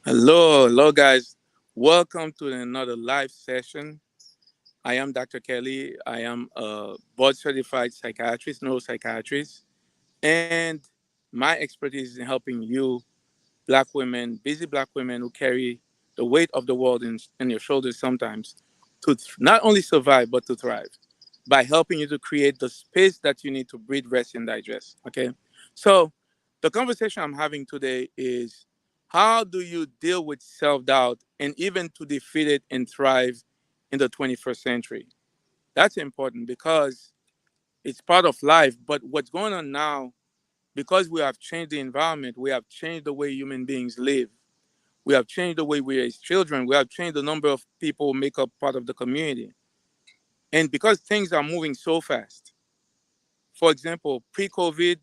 Hello, guys. Welcome to another live session. I am Dr. Kelly. I am a board certified psychiatrist, neuropsychiatrist, and my expertise is in helping you, Black women, busy Black women who carry the weight of the world in your shoulders sometimes, to not only survive but to thrive by helping you to create the space that you need to breathe, rest, and digest. Okay, so the conversation I'm having today is how do you deal with self doubt and even to defeat it and thrive in the 21st century? That's important because it's part of life. But what's going on now, because we have changed the environment, we have changed the way human beings live, we have changed the way we raise children, we have changed the number of people who make up part of the community. And because things are moving so fast, for example, pre COVID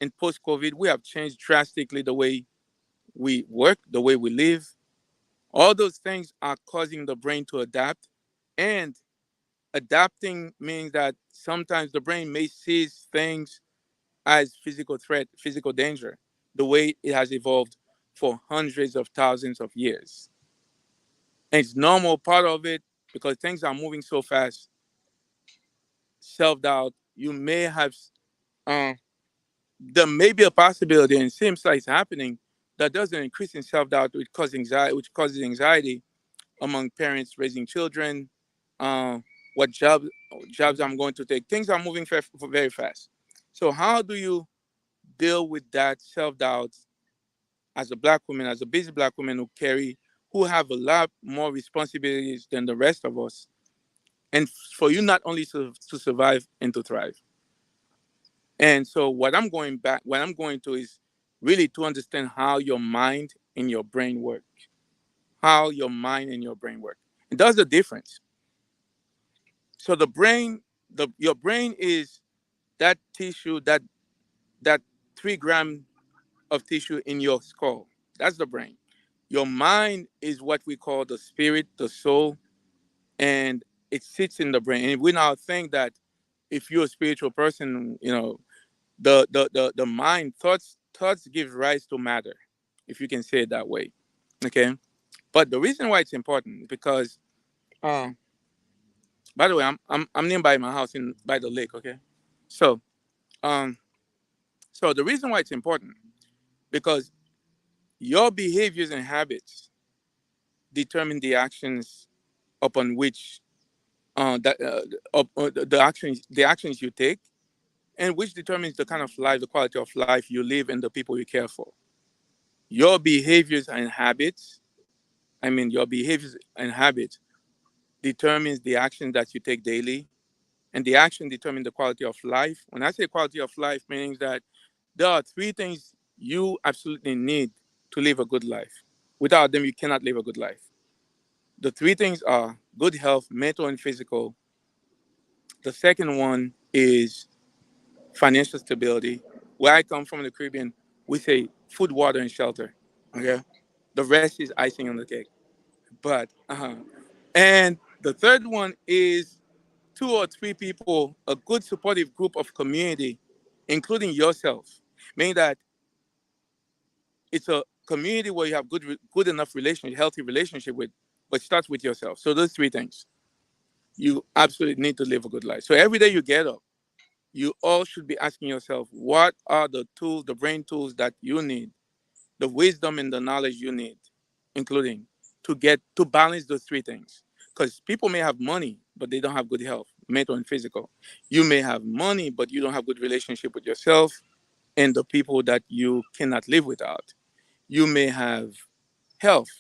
and post COVID, we have changed drastically the way we work, the way we live. All those things are causing the brain to adapt. And adapting means that sometimes the brain may see things as physical threat, physical danger, the way it has evolved for hundreds of thousands of years. And it's normal part of it because things are moving so fast. Self doubt, you may have, uh, there may be a possibility, and it seems like it's happening, that does an increase in self doubt, which causes anxiety among parents raising children. What jobs I'm going to take? Things are moving very fast. So how do you deal with that self doubt as a Black woman, as a busy Black woman who have a lot more responsibilities than the rest of us, and for you not only to survive and to thrive? And so what I'm going to is really to understand how your mind and your brain work, how your mind and your brain work. And that's the difference. So your brain is that tissue, that 3 gram of tissue in your skull. That's the brain. Your mind is what we call the spirit, the soul, and it sits in the brain. And we now think that if you're a spiritual person, the mind thoughts give rise to matter, if you can say it that way. Okay. But the reason why it's important because uh, by the way, I'm nearby my house in by the lake. Okay. So um so the reason why it's important because your behaviors and habits determine the actions upon which the actions you take, and which determines the kind of life, the quality of life you live, and the people you care for. Your behaviors and habits, your behaviors and habits determines the actions that you take daily, and the action determines the quality of life. When I say quality of life, meaning that there are 3 things you absolutely need to live a good life. Without them, you cannot live a good life. The 3 things are good health, mental and physical. The second one is financial stability. Where I come from in the Caribbean, we say food, water, and shelter. Okay, the rest is icing on the cake. But and the third one is 2 or 3 people, a good supportive group of community, including yourself, meaning that it's a community where you have good enough relationship, healthy relationship with, but starts with yourself. So those 3 things, you absolutely need to live a good life. So every day you get up, you all should be asking yourself, what are the tools, the brain tools that you need, the wisdom and the knowledge you need, including to balance those 3 things. Because people may have money, but they don't have good health, mental and physical. You may have money, but you don't have good relationship with yourself and the people that you cannot live without. You may have health,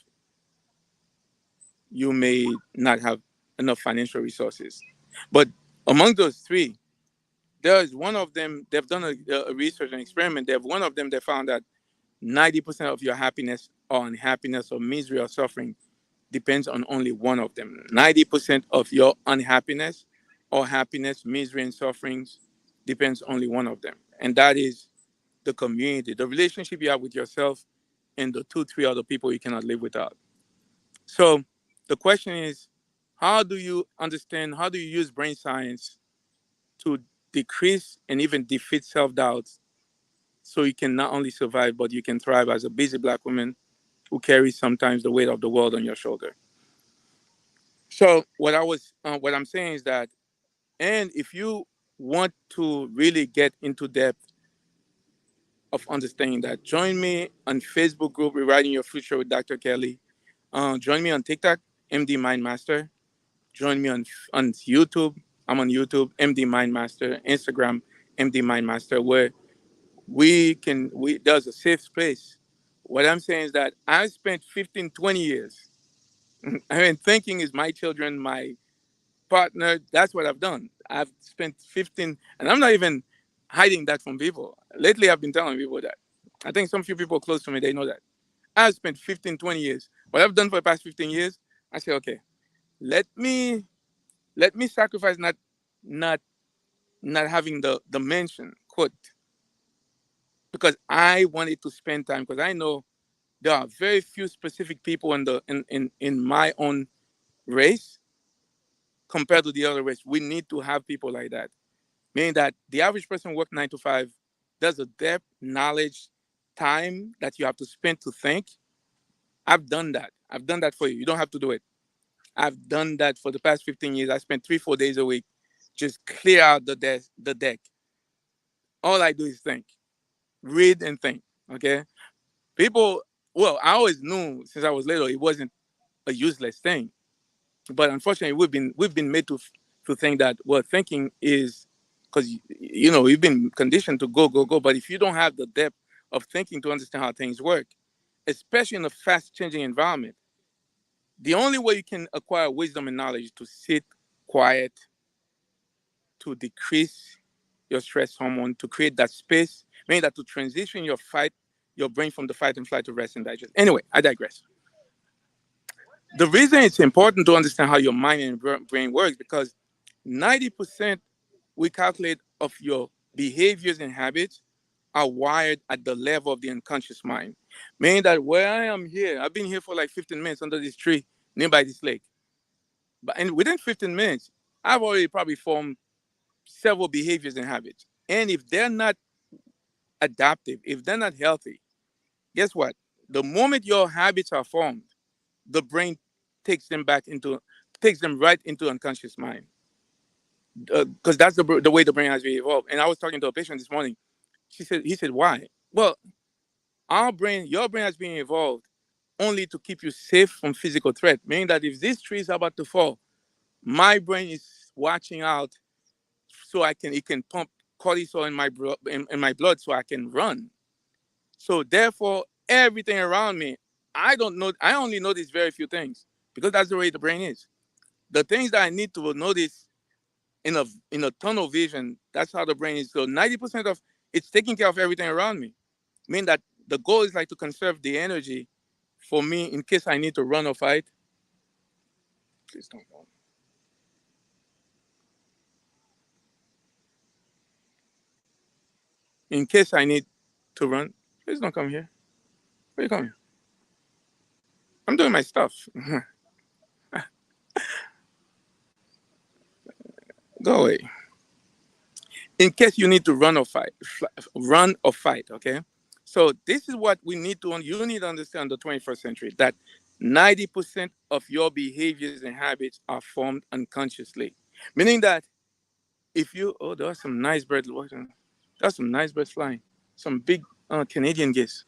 you may not have enough financial resources. But among those 3, there's one of them, they've done a research and experiment. They have one of them, they found that 90% of your happiness or unhappiness or misery or suffering depends on only one of them. 90% of your unhappiness or happiness, misery, and sufferings depends only one of them. And that is the community, the relationship you have with yourself and the 2, 3 other people you cannot live without. So the question is, how do you use brain science to decrease and even defeat self-doubt so you can not only survive, but you can thrive as a busy Black woman who carry sometimes the weight of the world on your shoulder. So what I'm saying is that, and if you want to really get into depth of understanding that, join me on Facebook group Rewriting Your Future with Dr. Kelly. Join me on TikTok, MD Mind Master. Join me on YouTube. I'm on YouTube, MD Mind Master. Instagram, MD Mind Master, where we there's a safe place. What I'm saying is that I spent 15, 20 years. I mean, thinking is my children, my partner. That's what I've done. I've spent 15, and I'm not even hiding that from people. Lately, I've been telling people that. I think some few people close to me, they know that. I've spent 15, 20 years. What I've done for the past 15 years, I say, okay, let me sacrifice not not having the mention quote, because I wanted to spend time, because I know there are very few specific people in my own race compared to the other race. We need to have people like that. Meaning that the average person work 9 to 5. There's a depth, knowledge, time that you have to spend to think. I've done that. I've done that for you. You don't have to do it. I've done that for the past 15 years. I spent 3, 4 days a week just clear out the deck. All I do is think, read and think. Okay. People, well, I always knew since I was little it wasn't a useless thing. But unfortunately, we've been made to think that, well, thinking is, because you've been conditioned to go go go. But if you don't have the depth of thinking to understand how things work, especially in a fast changing environment, the only way you can acquire wisdom and knowledge is to sit quiet, to decrease your stress hormone, to create that space, meaning that to transition your brain from the fight and flight to rest and digest. Anyway, I digress. The reason it's important to understand how your mind and brain works, because 90% we calculate of your behaviors and habits are wired at the level of the unconscious mind. Meaning that where I am here, I've been here for like 15 minutes under this tree nearby this lake. And within 15 minutes, I've already probably formed several behaviors and habits. And if they're not adaptive, if they're not healthy, guess what? The moment your habits are formed, the brain takes them takes them right into unconscious mind, because that's the way the brain has been evolved. And I was talking to a patient this morning. He said, why? Well, your brain has been evolved only to keep you safe from physical threat. Meaning that if this tree is about to fall, my brain is watching out so it can pump cortisol in my blood so I can run. So therefore, everything around me, I don't know. I only notice very few things because that's the way the brain is. The things that I need to notice in a tunnel vision, that's how the brain is. So 90% of it's taking care of everything around me. Mean that the goal is like to conserve the energy for me in case I need to run or fight. Please don't go. In case I need to run, please don't come here. Where you coming? I'm doing my stuff. Go away. In case you need to run or fight, okay? So this is what we need to, you need to understand the 21st century, that 90% of your behaviors and habits are formed unconsciously. Meaning that there are some nice birds watching. There's some nice birds flying. Some big Canadian geese.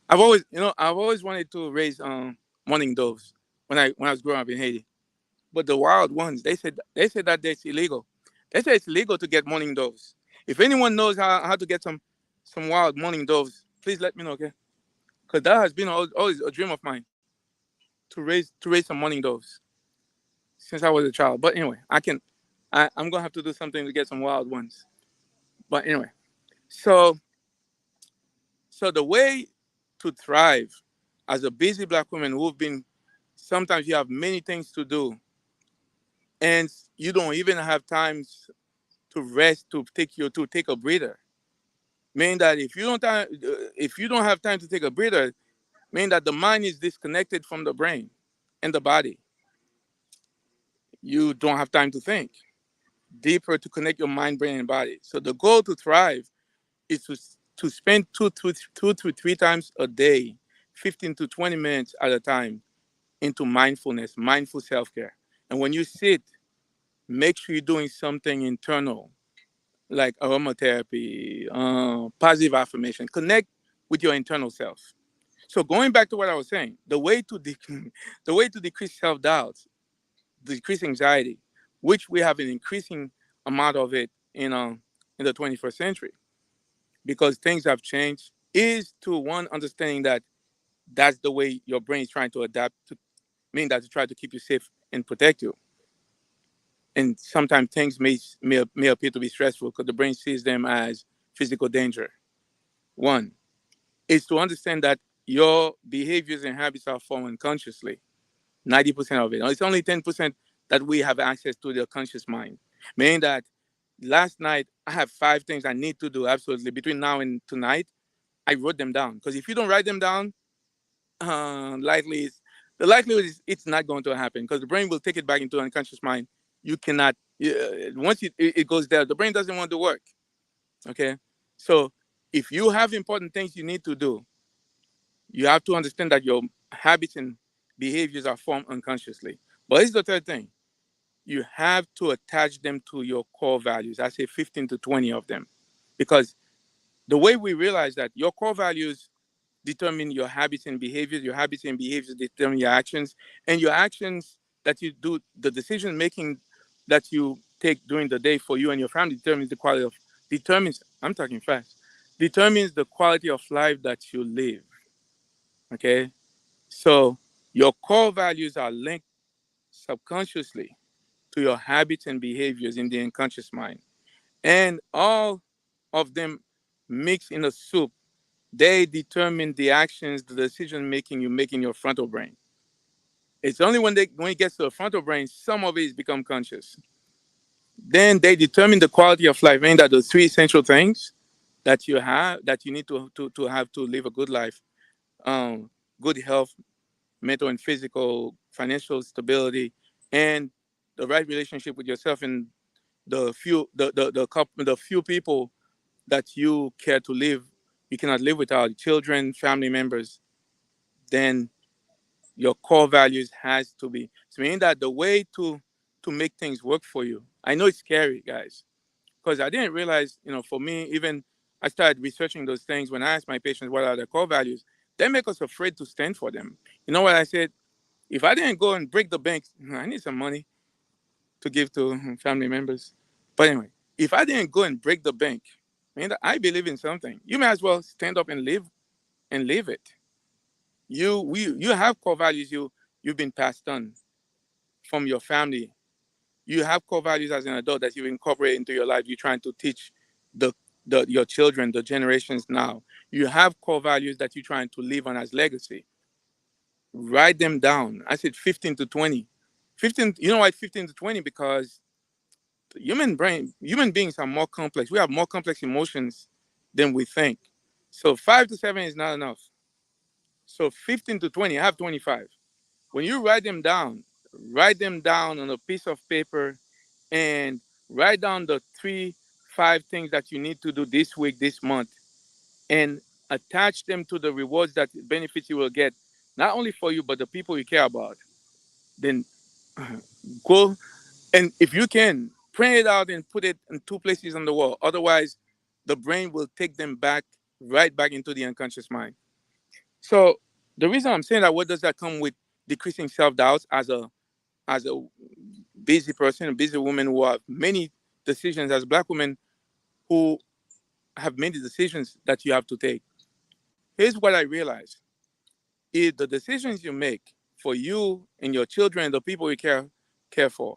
I've always wanted to raise mourning doves when I was growing up in Haiti. But the wild ones, they said that that's illegal. They say it's illegal to get mourning doves. If anyone knows how to get some wild mourning doves, please let me know, okay? Because that has been always a dream of mine to raise some mourning doves since I was a child. But anyway, I'm gonna have to do something to get some wild ones. But anyway, so the way to thrive as a busy black woman who've been, sometimes you have many things to do and you don't even have time to rest, to take a breather. Meaning that if you don't have time to take a breather, meaning that the mind is disconnected from the brain and the body. You don't have time to think deeper to connect your mind, brain, and body. So the goal to thrive is to spend two to 3 times a day 15 to 20 minutes at a time into mindfulness, mindful self-care. And when you sit, make sure you're doing something internal like aromatherapy, positive affirmation. Connect with your internal self. So going back to what I was saying, the way to the way to decrease self-doubt, decrease anxiety, which we have an increasing amount of it in the 21st century, because things have changed, is to one understanding that that's the way your brain is trying to adapt to, mean that to try to keep you safe and protect you. And sometimes things may appear to be stressful because the brain sees them as physical danger. One is to understand that your behaviors and habits are formed unconsciously. 90% of it. It's only 10% that we have access to the conscious mind. Meaning that last night I have 5 things I need to do absolutely between now and tonight. I wrote them down because if you don't write them down, likely the likelihood is it's not going to happen because the brain will take it back into unconscious mind. You cannot once it goes there, the brain doesn't want to work. Okay, so if you have important things you need to do, you have to understand that your habits and behaviors are formed unconsciously. But here's the third thing: you have to attach them to your core values. I say 15 to 20 of them, because the way we realize that your core values determine your habits and behaviors. Your habits and behaviors determine your actions, and your actions that you do, the decision making that you take during the day for you and your family determines the quality of determines. I'm talking fast. Determines the quality of life that you live. Okay, so your core values are linked subconsciously to your habits and behaviors in the unconscious mind, and all of them mix in a soup. They determine the actions, the decision making you make in your frontal brain. It's only when it gets to the frontal brain, some of it is become conscious. Then they determine the quality of life, meaning that the three essential things that you have that you need to have to live a good life, um, good health, mental and physical, financial stability, and the right relationship with yourself and the few people that you care to live. You cannot live without children, family members. Then your core values has to be. So meaning that the way to make things work for you. I know it's scary, guys, because I didn't realize, for me, even I started researching those things when I asked my patients what are their core values. They make us afraid to stand for them. You know what I said? If I didn't go and break the bank, I need some money to give to family members. But anyway, if I didn't go and break the bank, mean that I believe in something. You may as well stand up and live it. You have core values you've been passed on from your family. You have core values as an adult that you incorporate into your life. You're trying to teach the your children, the generations now. You have core values that you're trying to live on as legacy. Write them down. I said 15 to 20. 15, you know why 15 to 20? Because the human beings are more complex. We have more complex emotions than we think. So 5 to 7 is not enough. So 15 to 20, I have 25. When you write them down on a piece of paper and write down the 5 things that you need to do this week, this month, and attach them to the rewards that benefits you will get, not only for you, but the people you care about. Then go, and if you can, print it out and put it in 2 places on the wall. Otherwise, the brain will take them back, right back into the unconscious mind. So the reason I'm saying that, what does that come with decreasing self-doubt as a busy person, a busy woman who have many decisions, as Black women who have many decisions that you have to take. Here's what I realized: if the decisions you make for you and your children and the people you care for,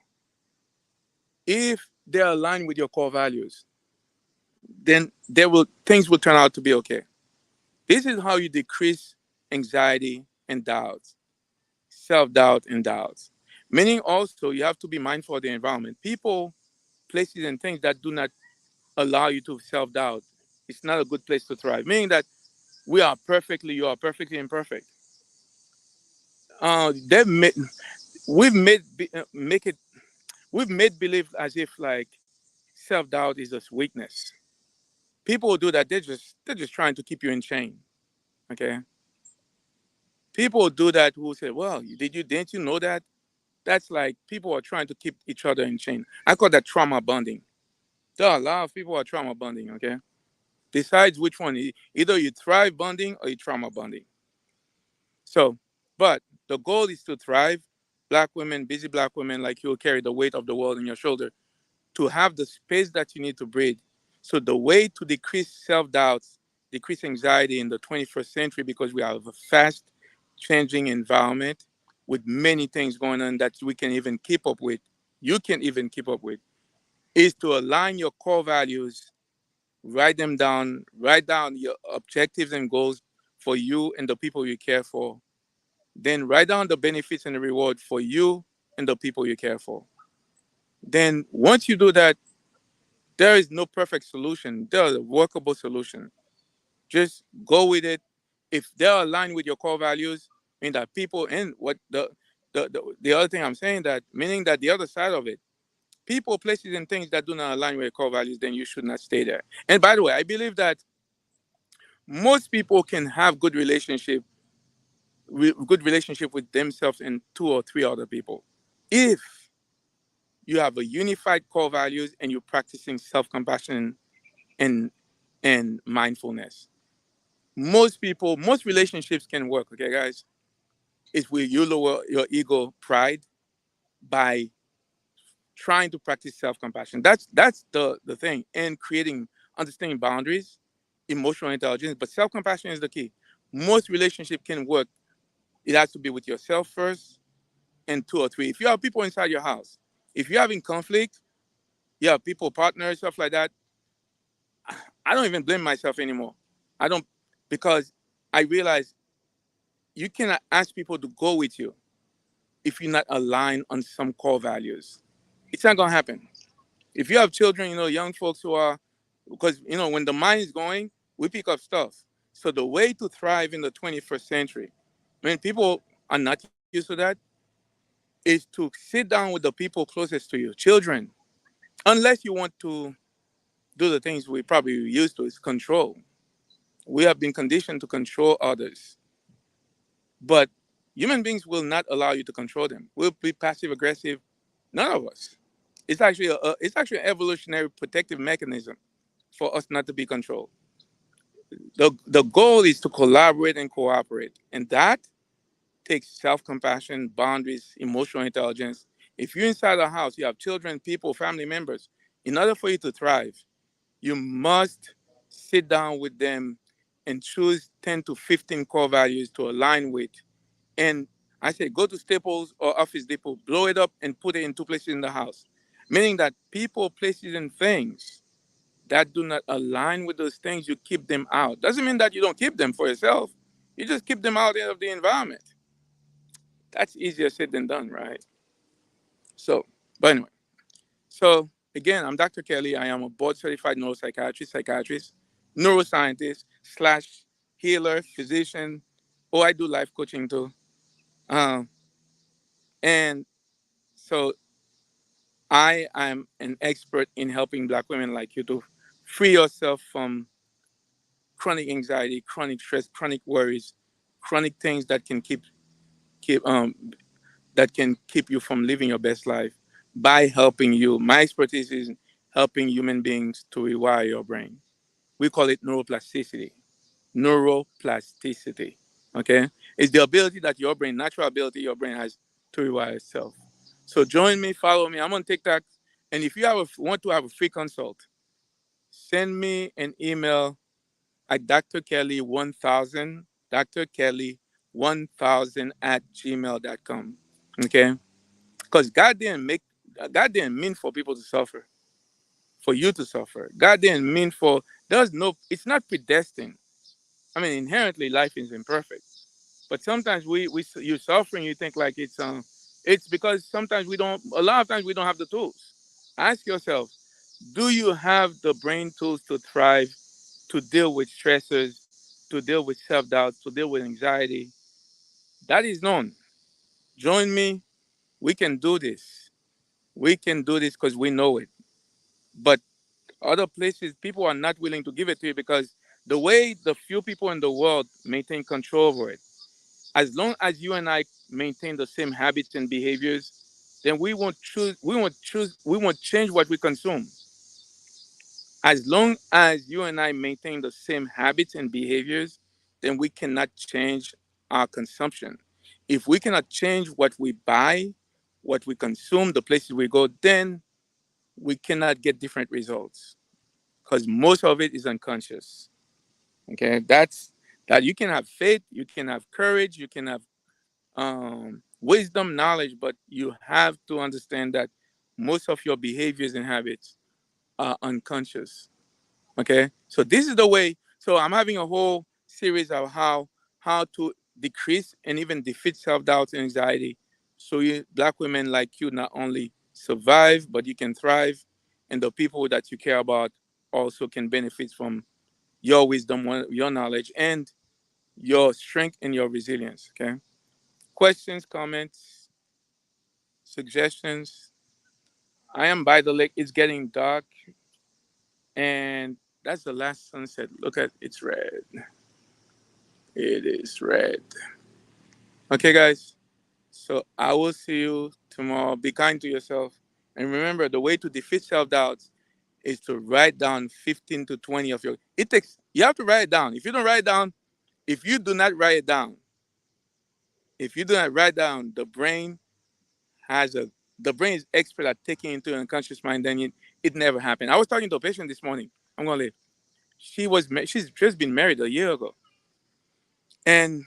if they're aligned with your core values, then things will turn out to be okay. This is how you decrease anxiety and doubts, self-doubt and doubts. Meaning also you have to be mindful of the environment. People, places, and things that do not allow you to self-doubt, it's not a good place to thrive. Meaning that you are perfectly imperfect. They've made, we've made make it we've made believe as if like self-doubt is a weakness. People who do that, they're just trying to keep you in chain. Okay. People do that who say, well, didn't you know that? That's like people are trying to keep each other in chain. I call that trauma bonding. There are a lot of people who are trauma bonding, okay? Decides which one. Either you thrive bonding or you trauma bonding. So, but the goal is to thrive. Black women, busy black women like you, will carry the weight of the world on your shoulder to have the space that you need to breathe. So the way to decrease self-doubts, decrease anxiety in the 21st century, because we have a fast changing environment with many things going on that we can even keep up with, you can even keep up with, is to align your core values, write down your objectives and goals for you and the people you care for. Then write down the benefits and the reward for you and the people you care for. Then once you do that, there is no perfect solution. There is a workable solution. Just go with it. If they're aligned with your core values, mean that people and what the other thing I'm saying, that meaning that the other side of it, people, places, and things that do not align with your core values, then you should not stay there. And by the way, I believe that most people can have good relationship with themselves and two or three other people. If you have a unified core values and you're practicing self-compassion and mindfulness. Most relationships can work, okay, guys? It's where you lower your ego pride by trying to practice self-compassion. That's the thing. And creating understanding boundaries, emotional intelligence, but self-compassion is the key. Most relationship can work. It has to be with yourself first and two or three. If you have people inside your house, if you're having conflict, you have people, partners, stuff like that, I don't even blame myself anymore. I don't, because I realize you cannot ask people to go with you if you're not aligned on some core values. It's not gonna happen. If you have children, young folks who are, because when the mind is going, we pick up stuff. So the way to thrive in the 21st century, when people are not used to that, is to sit down with the people closest to you, children, unless you want to do the things we probably used to, is control. We have been conditioned to control others. But human beings will not allow you to control them. We'll be passive aggressive. None of us. It's actually an evolutionary protective mechanism for us not to be controlled. The goal is to collaborate and cooperate, and that takes self-compassion, boundaries, emotional intelligence. If you're inside a house, you have children, people, family members. In order for you to thrive, you must sit down with them and choose 10 to 15 core values to align with. And I say, go to Staples or Office Depot, blow it up and put it in two places in the house. Meaning that people, places, and things that do not align with those things, you keep them out. Doesn't mean that you don't keep them for yourself. You just keep them out of the environment. That's easier said than done, right? So, but anyway, so again, I'm Dr. Kelly. I am a board certified psychiatrist, neuroscientist slash healer, physician. Oh, I do life coaching too. Um, and so I am an expert in helping Black women like you to free yourself from chronic anxiety, chronic stress, chronic worries, chronic things that can keep that can keep you from living your best life by helping you. My expertise is helping human beings to rewire your brain. We call it neuroplasticity. Neuroplasticity. Okay? It's the ability that your brain, natural ability your brain has to rewire itself. So join me, follow me. I'm on TikTok. And if you want to have a free consult, send me an email at Dr. Kelly 1000, Dr. Kelly 1000 at gmail.com. Okay? Because God didn't mean for people to suffer, for you to suffer. God didn't mean it's not predestined. I mean, inherently life is imperfect. But sometimes you suffer and you think like it's because sometimes a lot of times we don't have the tools. Ask yourself, do you have the brain tools to thrive, to deal with stressors, to deal with self-doubt, to deal with anxiety? That is known. Join me. We can do this. We can do this because we know it. But other places, people are not willing to give it to you because the way the few people in the world maintain control over it, As long as you and I maintain the same habits and behaviors, then we won't change what we consume. As long as you and I maintain the same habits and behaviors, then we cannot change our consumption. If we cannot change what we buy, what we consume, the places we go, then we cannot get different results because most of it is unconscious. Okay, that you can have faith, you can have courage, you can have wisdom, knowledge, but you have to understand that most of your behaviors and habits are unconscious. Okay, so this is the way. So I'm having a whole series of how to decrease and even defeat self-doubt and anxiety, so you black women like you not only survive but you can thrive, and the people that you care about also can benefit from your wisdom, your knowledge, and your strength and your resilience. Okay, questions, comments, suggestions. I am by the lake. It's getting dark, and that's the last sunset. Look at it's red. It is red. Okay, guys. So I will see you tomorrow. Be kind to yourself. And remember, the way to defeat self doubt is to write down 15 to 20 of your. It takes, you have to write it down. If you don't write it down, if you do not write it down, if you do not write down, has a, the brain is expert at taking into an unconscious mind, then it never happened. I was talking to a patient this morning. I'm going to leave. She's just been married a year ago. And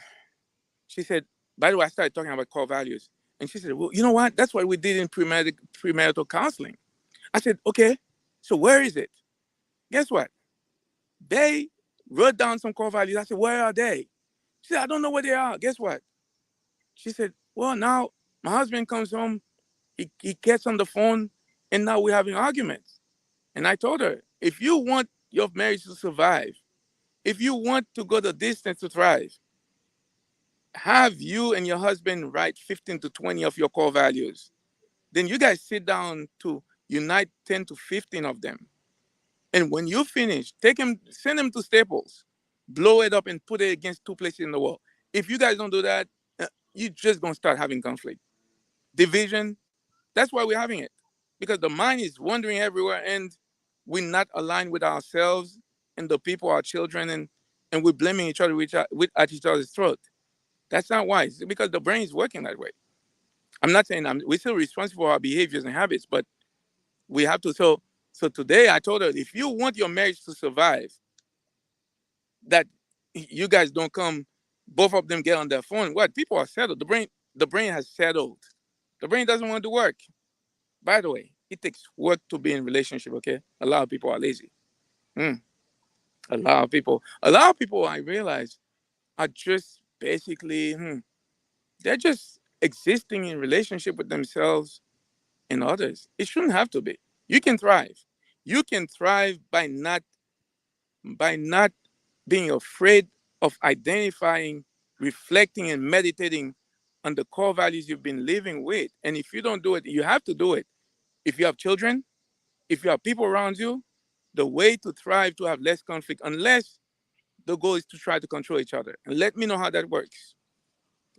she said, by the way, I started talking about core values. And she said, well, you know what? That's what we did in premarital counseling. I said, okay, so where is it? Guess what? They wrote down some core values. I said, where are they? She said, I don't know where they are. Guess what? She said, well, now my husband comes home, he gets on the phone, and now we're having arguments. And I told her, if you want your marriage to survive, if you want to go the distance to thrive, have you and your husband write 15 to 20 of your core values. Then you guys sit down to unite 10 to 15 of them. And when you finish, take him, send him to Staples, blow it up and put it against two places in the wall. If you guys don't do that, you're just going to start having conflict. Division, that's why we're having it. Because the mind is wandering everywhere and we're not aligned with ourselves and the people, our children, and we're blaming each other at each other's throat. That's not wise because the brain is working that way. I'm not saying we're still responsible for our behaviors and habits, but we have to. So today I told her, if you want your marriage to survive, that you guys don't come, both of them get on their phone. What people are settled. The brain has settled. The brain doesn't want to work. By the way, it takes work to be in relationship. Okay, a lot of people are lazy. Hmm. A lot of people I realize are just basically they're just existing in relationship with themselves and others. It shouldn't have to be. You can thrive. You can thrive by not being afraid of identifying, reflecting, and meditating on the core values you've been living with. And if you don't do it, you have to do it. If you have children, if you have people around you, the way to thrive to have less conflict, unless the goal is to try to control each other. And let me know how that works.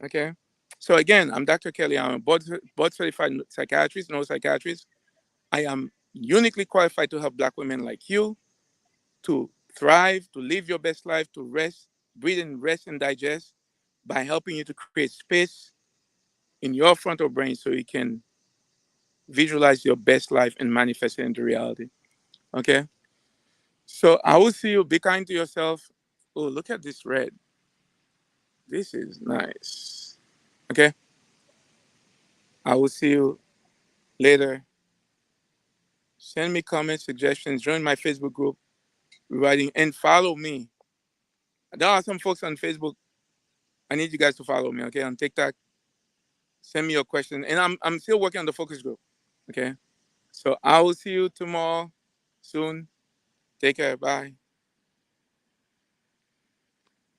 Okay. So again, I'm Dr. Kelly. I'm a board certified psychiatrist, neuropsychiatrist. I am uniquely qualified to help Black women like you to thrive, to live your best life, to rest, breathe and rest and digest by helping you to create space in your frontal brain so you can visualize your best life and manifest it into reality. Okay? So I will see you. Be kind to yourself. Oh, look at this red. This is nice. Okay? I will see you later. Send me comments, suggestions, join my Facebook group, writing, and follow me. There are some folks on Facebook. I need you guys to follow me, okay? On TikTok, send me your question. And I'm still working on the focus group, okay? So I will see you tomorrow soon. Take care. Bye.